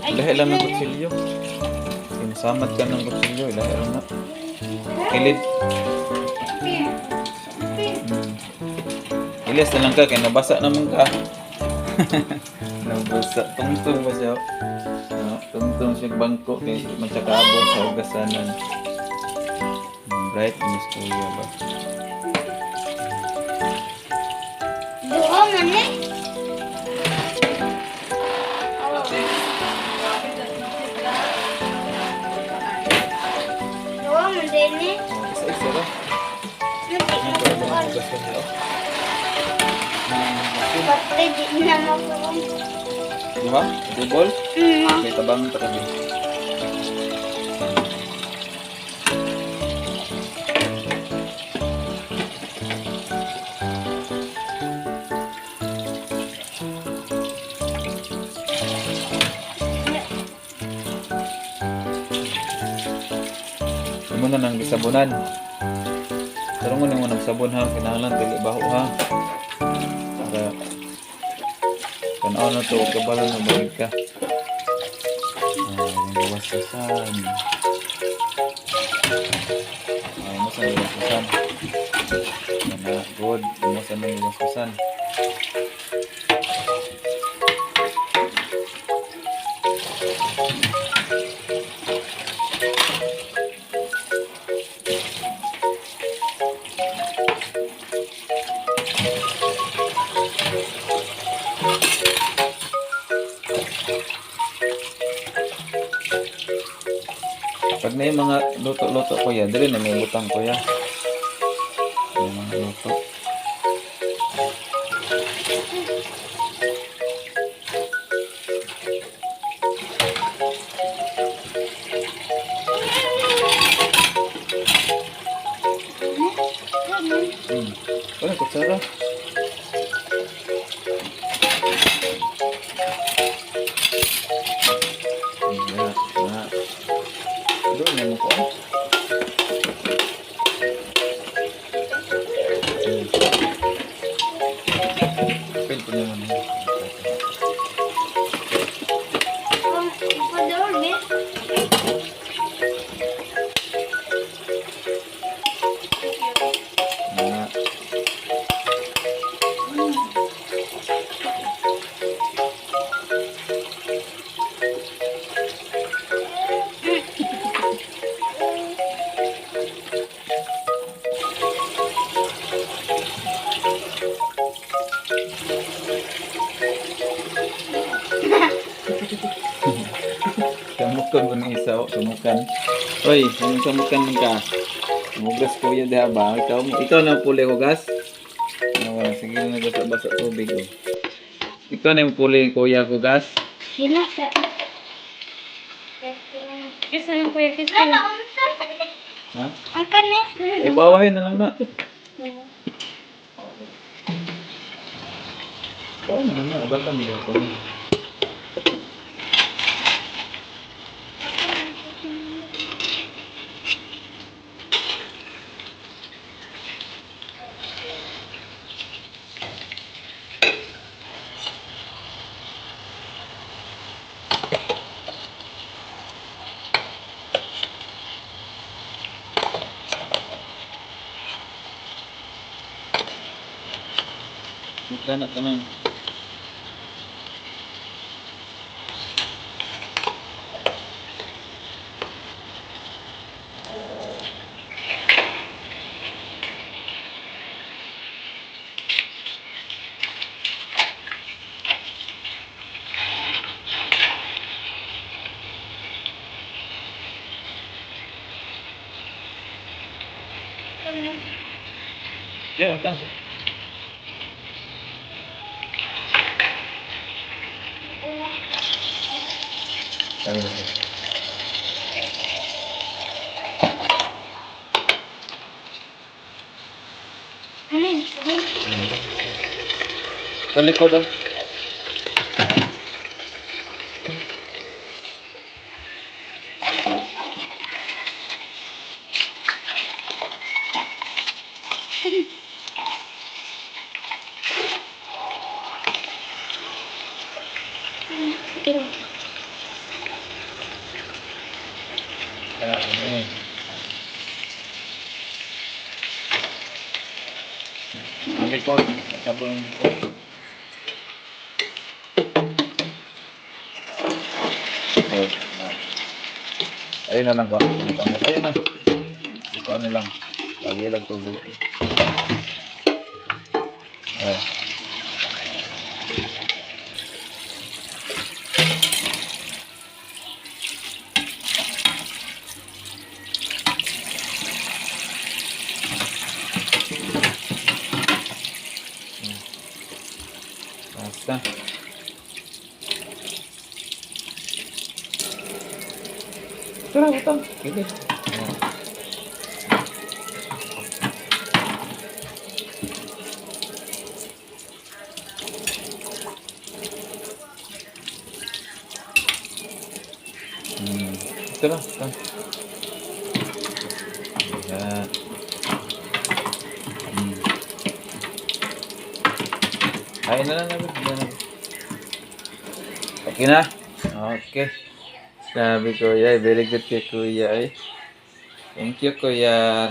Ilahi lang ng kutsilyo. Sinasamad ka ng kutsilyo. Ilahi lang na. Kilid. Ilis na lang ka. Kaya nabasa naman ka. Nabasa. Tungtong ba siya? No, tungtong siya bangko. Kaya magsakabot sa ugasanan. Right, Miss Kuya ba? Doa man eh. Doa man din eh. Isa-isa lang. Ugasan niyo. Pati di na makulong. Di ba? Double? Mm. May tabang takabi. Imo na nang gisabunan. Pero mo nang nagsabon ha, kinahanglan dili baho ha. Para na to kabalo na balik ka. Yung gawasasan. Mo sa gawasasan. Good. Mo sa gawasasan. Pag na yung mga luto-luto kuya, dali na may butang kuya. Yung mga luto. Ano, kutsara? Doon na mo ko. Pwede naman. Ipador be. Na. Samukan mo ng isa, samukan. Oy, samukan mo ka. Mugas kuya diha ba? Ikaw na puli hugas. Sige na basa-basa tubig oh. Ikaw na yung puli kuya hugas. Sila sa. Kisa lang kuya kisa lang. Ha? Ang kanis. Ipawahin na lang na. Oh, na, bata mo ko. Bukan nak tenang. Ya, kan. Talikod daw. Okay. Ang record. Sabon ko. Ayun na lang ko. Ayun na. Ito ano lang. Lagi lang tubig. Ayun. Basta. Tara, utang. Sige. Ito na. Ito. Ayan. Kain na lang namin. Okay na? Okay. Sabi ko, yeah, very good kay Kuya eh. Thank you, Kuya.